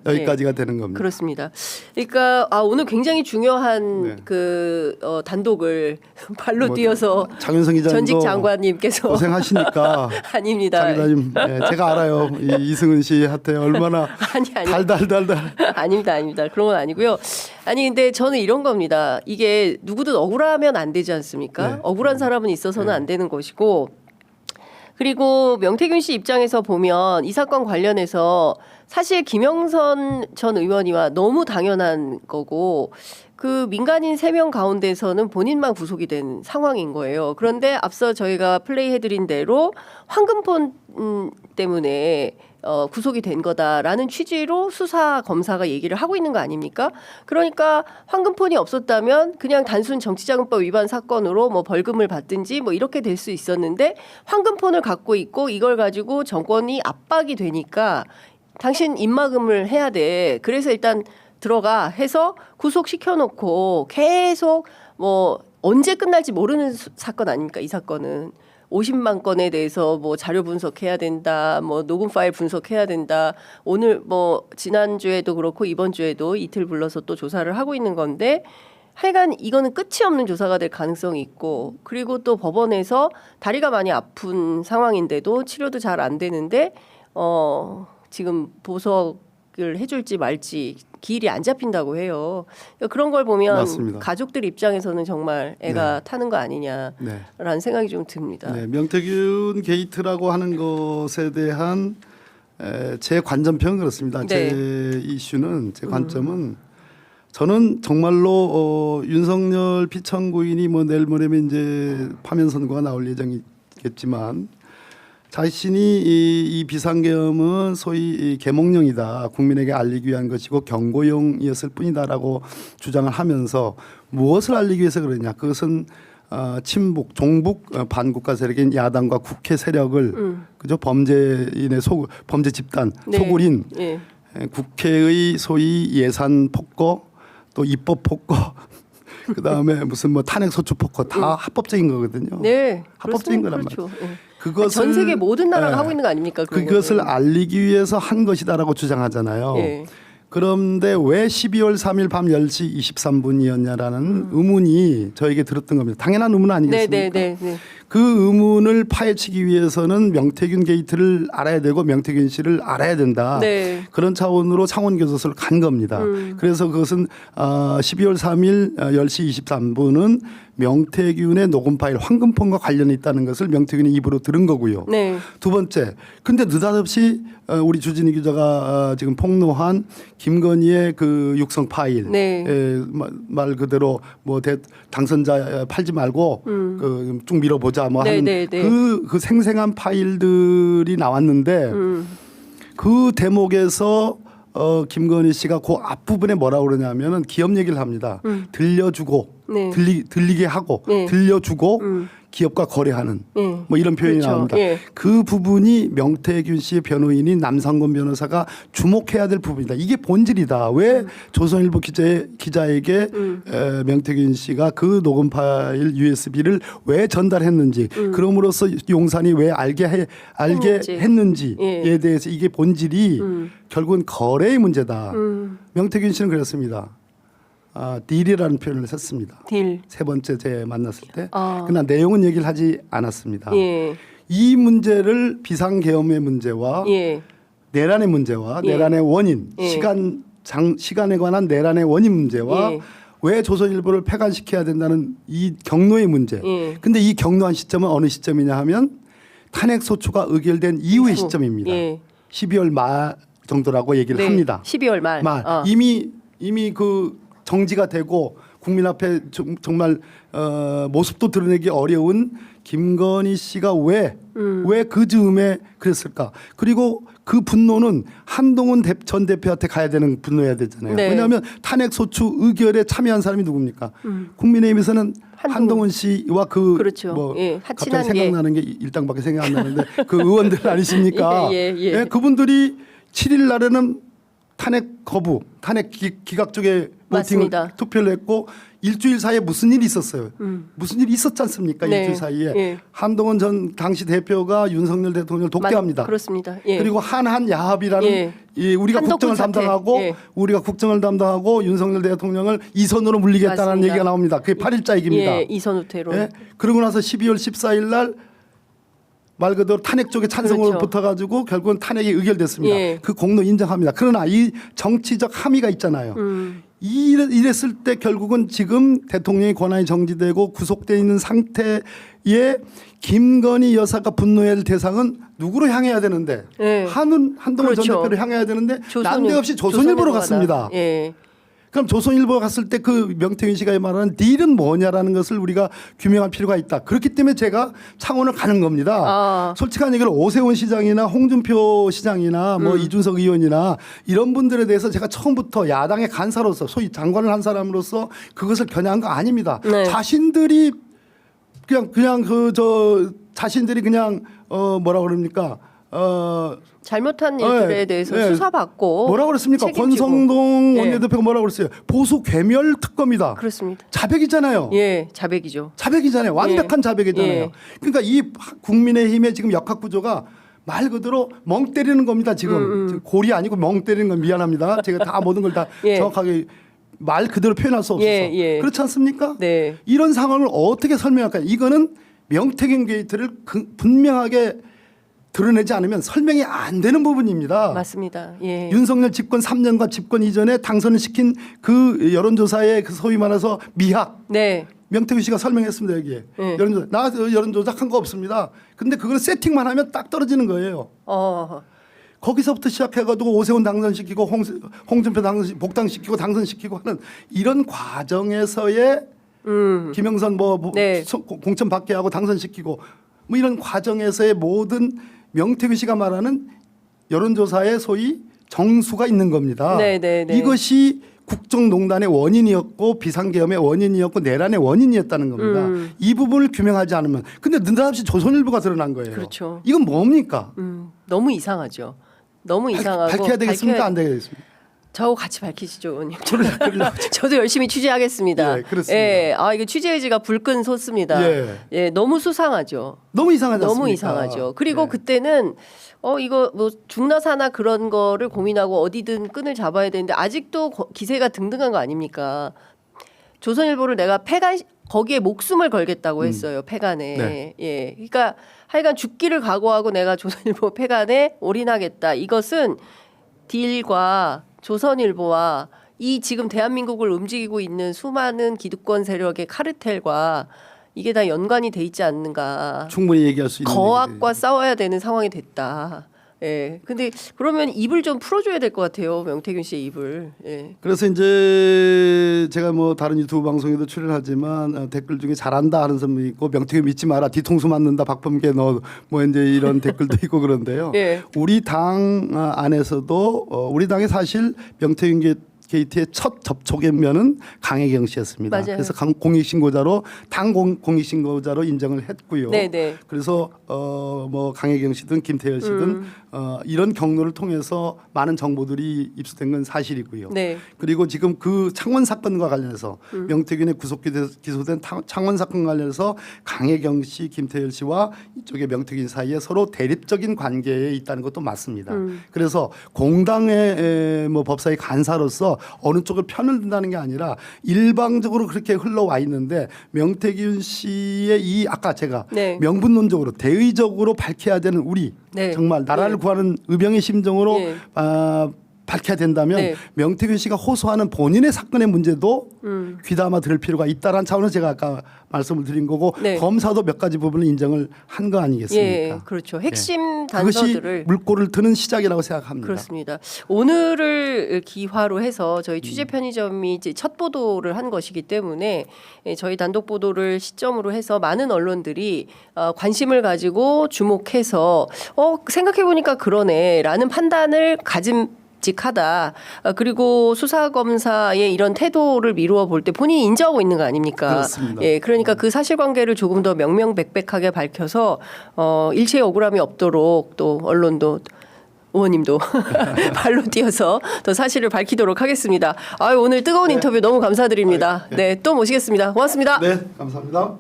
여기까지가 되는 겁니다. 그렇습니다. 그러니까 오늘 굉장히 중요한 단독을 발로 뛰어서 장윤성 기자님도 전직 장관님께서 고생하시니까 아닙니다. 장 기자님, 제가 알아요. 이승은 씨한테 얼마나 달달달달. 아닙니다. 그런 건 아니고요. 아니 근데 저는 이런 겁니다. 이게 누구든 억울하면 안 되지 않습니까? 네. 억울한 사람은 있어서는 안 되는 것이고, 그리고 명태균 씨 입장에서 보면 이 사건 관련해서 사실 김영선 전 의원이와 너무 당연한 거고, 그 민간인 3명 가운데서는 본인만 구속이 된 상황인 거예요. 그런데 앞서 저희가 플레이해드린 대로 황금폰 때문에 구속이 된 거다라는 취지로 수사 검사가 얘기를 하고 있는 거 아닙니까? 그러니까 황금폰이 없었다면 그냥 단순 정치자금법 위반 사건으로 뭐 벌금을 받든지 뭐 이렇게 될 수 있었는데, 황금폰을 갖고 있고 이걸 가지고 정권이 압박이 되니까 당신 입막음을 해야 돼. 그래서 일단 들어가 해서 구속시켜놓고 계속 뭐 언제 끝날지 모르는 사건 아닙니까? 이 사건은 50만 건에 대해서 뭐 자료 분석해야 된다, 뭐 녹음 파일 분석해야 된다. 오늘 뭐 지난주에도 그렇고 이번 주에도 이틀 불러서 또 조사를 하고 있는 건데, 하여간 이거는 끝이 없는 조사가 될 가능성이 있고, 그리고 또 법원에서 다리가 많이 아픈 상황인데도 치료도 잘 안 되는데 지금 보석을 해줄지 말지 길이 안 잡힌다고 해요. 그런 걸 보면 맞습니다. 가족들 입장에서는 정말 애가 타는 거 아니냐라는 생각이 좀 듭니다. 네, 명태균 게이트라고 하는 것에 대한 제 관점평은 그렇습니다. 제 이슈는, 제 관점은 저는 정말로 윤석열 피청구인이 뭐 내일 모레면 이제 파면 선고가 나올 예정이겠지만, 자신이 이 비상계엄은 소위 계몽령이다, 국민에게 알리기 위한 것이고 경고용이었을 뿐이다라고 주장을 하면서 무엇을 알리기 위해서 그러냐? 그것은 친북, 종북 반국가 세력인 야당과 국회 세력을 그죠, 범죄인의 범죄 집단 소굴인 국회의 소위 예산 폭거, 또 입법 폭거, 그 다음에 무슨 뭐 탄핵 소추 폭거 다 합법적인 거거든요. 네, 합법적인 거란 그렇죠. 말이에요. 그것을 전 세계 모든 나라가 하고 있는 거 아닙니까? 그것을 알리기 위해서 한 것이다라고 주장하잖아요. 그런데 왜 12월 3일 밤 10시 23분이었냐라는 의문이 저에게 들었던 겁니다. 당연한 의문 아니겠습니까? 그 의문을 파헤치기 위해서는 명태균 게이트를 알아야 되고 명태균 씨를 알아야 된다. 그런 차원으로 창원교도소를 간 겁니다. 그래서 그것은 12월 3일 10시 23분은 명태균의 녹음 파일 황금폰과 관련이 있다는 것을 명태균의 입으로 들은 거고요. 두 번째, 근데 느닷없이 우리 주진희 기자가 지금 폭로한 김건희의 그 육성 파일, 말 그대로 뭐 당선자 팔지 말고 쭉 밀어보자 뭐 하는 그 생생한 파일들이 나왔는데, 그 대목에서 김건희 씨가 그 앞부분에 뭐라고 그러냐면은 기업 얘기를 합니다. 들려주고 들리게 하고 들려주고 기업과 거래하는 뭐 이런 표현이 나옵니다. 그 부분이 명태균 씨의 변호인인 남상권 변호사가 주목해야 될 부분이다. 이게 본질이다. 왜 조선일보 기자에게 명태균 씨가 그 녹음 파일 USB를 왜 전달했는지, 그럼으로써 용산이 왜 알게 했는지에 대해서 이게 본질이 결국은 거래의 문제다. 명태균 씨는 그랬습니다. 딜이라는 표현을 썼습니다. 딜. 세 번째 제 만났을 때. 그러나 내용은 얘기를 하지 않았습니다. 이 문제를 비상계엄의 문제와 내란의 문제와 내란의 원인, 시간에 관한 내란의 원인 문제와 왜 조선일보를 폐간시켜야 된다는 이 경로의 문제. 근데 이 경로한 시점은 어느 시점이냐 하면 탄핵소추가 의결된 이후의 시점입니다. 12월 말 정도라고 얘기를 합니다. 12월 말. 이미 그 정지가 되고 국민 앞에 정말 모습도 드러내기 어려운 김건희 씨가 왜 그 즈음에 그랬을까? 그리고 그 분노는 한동훈 전 대표한테 가야 되는 분노여야 되잖아요. 왜냐하면 탄핵소추 의결에 참여한 사람이 누굽니까? 국민의힘에서는 한동훈 씨와 갑자기 생각나는 게 일당밖에 생각 안 나는데 그 의원들 아니십니까? 그분들이 7일 날에는 탄핵 거부, 탄핵 기각 쪽에 투표를 했고 일주일 사이에 무슨 일이 있었어요. 무슨 일이 있었지 않습니까? 네. 일주일 사이에. 예. 한동훈 전 당시 대표가 윤석열 대통령을 독대합니다. 그렇습니다. 예. 그리고 한한 야합이라는 예. 이 우리가 한덕훈 국정을 사태. 담당하고 예. 우리가 국정을 담당하고 윤석열 대통령을 이선으로 물리겠다는 맞습니다. 얘기가 나옵니다. 그게 8일자 얘기입니다. 예, 이선 후퇴로. 예? 그러고 나서 12월 14일 날 말 그대로 탄핵 쪽에 찬성으로 그렇죠. 붙어가지고 결국은 탄핵이 의결됐습니다. 예. 그 공로 인정합니다. 그러나 이 정치적 함의가 있잖아요. 이랬을 때 결국은 지금 대통령의 권한이 정지되고 구속돼 있는 상태에 김건희 여사가 분노해야 할 대상은 누구로 향해야 되는데 예. 한동훈 그렇죠. 전 대표를 향해야 되는데 조선일- 난데없이 조선일보로 갔습니다. 예. 그럼 조선일보 갔을 때 그 명태균 씨가 말하는 딜은 뭐냐라는 것을 우리가 규명할 필요가 있다. 그렇기 때문에 제가 창원을 가는 겁니다. 아. 솔직한 얘기로 오세훈 시장이나 홍준표 시장이나 뭐 이준석 의원이나 이런 분들에 대해서 제가 처음부터 야당의 간사로서 소위 장관을 한 사람으로서 그것을 겨냥한 거 아닙니다. 네. 자신들이 그냥 자신들이 그냥 뭐라 그럽니까? 잘못한 일들에 대해서 예. 수사받고 뭐라 그랬습니까? 책임지고. 권성동 예. 원내대표가 뭐라 그랬어요? 보수 괴멸 특검이다. 그렇습니다. 자백이잖아요. 예, 자백이죠. 자백이잖아요. 완벽한 자백이잖아요. 예. 그러니까 이 국민의힘의 지금 역학 구조가 말 그대로 멍 때리는 겁니다. 지금 골이 아니고 멍 때리는 건 미안합니다. 제가 다 모든 걸 다 예. 정확하게 말 그대로 표현할 수 없어서 예, 예. 그렇지 않습니까? 네. 이런 상황을 어떻게 설명할까요? 이거는 명태균 게이트를 분명하게 드러내지 않으면 설명이 안 되는 부분입니다. 맞습니다. 예. 윤석열 집권 3년과 집권 이전에 당선을 시킨 그 여론조사의 그 소위 말해서 미학 네. 명태균 씨가 설명했습니다. 여기에 네. 여론조사 나 여론 조작한 거 없습니다. 근데 그걸 세팅만 하면 딱 떨어지는 거예요. 거기서부터 시작해가지고 오세훈 당선시키고 홍준표 복당시키고 당선시키고 하는 이런 과정에서의 김영선 네. 공천 받게 하고 당선시키고 뭐 이런 과정에서의 모든 명태균 씨가 말하는 여론조사의 소위 정수가 있는 겁니다. 네, 네, 네. 이것이 국정농단의 원인이었고 비상계엄의 원인이었고 내란의 원인이었다는 겁니다. 이 부분을 규명하지 않으면 근데 느닷없이 조선일보가 드러난 거예요. 그렇죠. 이건 뭡니까? 너무 이상하죠. 너무 이상하고 밝혀야 되겠습니까? 안 되겠습니까? 저하고 같이 밝히시죠, 의원님. 저도 열심히 취재하겠습니다. 예, 그렇습니다. 예, 이거 취재 의지가 불끈 솟습니다. 예. 예, 너무 수상하죠. 너무 이상하지 않습니까? 너무 이상하죠. 그리고 예. 그때는 이거 뭐 중나사나 그런 거를 고민하고 어디든 끈을 잡아야 되는데 아직도 기세가 등등한 거 아닙니까? 조선일보를 내가 거기에 목숨을 걸겠다고 했어요. 폐간에. 네. 예. 그러니까 하여간 죽기를 각오하고 내가 조선일보 폐간에 올인하겠다. 이것은 딜과 조선일보와 이 지금 대한민국을 움직이고 있는 수많은 기득권 세력의 카르텔과 이게 다 연관이 돼 있지 않는가. 충분히 얘기할 수 있는 거악과 싸워야 되는 상황이 됐다. 예. 근데 그러면 입을 좀 풀어줘야 될 것 같아요. 명태균 씨의 입을. 예. 그래서 이제 제가 뭐 다른 유튜브 방송에도 출연하지만 댓글 중에 잘한다 하는 사람도 있고 명태균 믿지 마라 뒤통수 맞는다 박범계 너 뭐 이제 이런 댓글도 있고 그런데요. 예. 우리 당 안에서도 우리 당이 사실 명태균 게이트의 첫 접촉면은 강혜경 씨였습니다. 맞아요. 그래서 공익신고자로 당 공익신고자로 인정을 했고요. 네네. 그래서 뭐 강혜경 씨든 김태열 씨든 이런 경로를 통해서 많은 정보들이 입수된 건 사실이고요. 네. 그리고 지금 그 창원 사건과 관련해서 명태균의 구속 기소된 창원 사건 관련해서 강혜경 씨, 김태열 씨와 이쪽의 명태균 사이에 서로 대립적인 관계에 있다는 것도 맞습니다. 그래서 공당의 뭐 법사위 간사로서 어느 쪽을 편을 든다는 게 아니라 일방적으로 그렇게 흘러와 있는데 명태균 씨의 이 아까 제가 네. 명분론적으로 대의적으로 밝혀야 되는 우리 네. 정말 나라를 네. 구하는 의병의 심정으로 네. 밝혀야 된다면 네. 명태균 씨가 호소하는 본인의 사건의 문제도 귀담아 들을 필요가 있다라는 차원에서 제가 아까 말씀을 드린 거고 네. 검사도 몇 가지 부분을 인정을 한 거 아니겠습니까? 예, 그렇죠. 핵심 그것이 단서들을 물꼬를 트는 시작이라고 생각합니다. 그렇습니다. 오늘을 기화로 해서 저희 취재 편의점이 이제 첫 보도를 한 것이기 때문에 저희 단독 보도를 시점으로 해서 많은 언론들이 관심을 가지고 주목해서 생각해 보니까 그러네라는 판단을 직하다. 그리고 수사 검사의 이런 태도를 미루어 볼 때 본인이 인정하고 있는 거 아닙니까? 그렇습니다. 예, 그러니까 그 사실관계를 조금 더 명명백백하게 밝혀서 일체의 억울함이 없도록 또 언론도 의원님도 발로 뛰어서 더 사실을 밝히도록 하겠습니다. 아유, 오늘 뜨거운 인터뷰 너무 감사드립니다. 네, 또 모시겠습니다. 고맙습니다. 네, 감사합니다.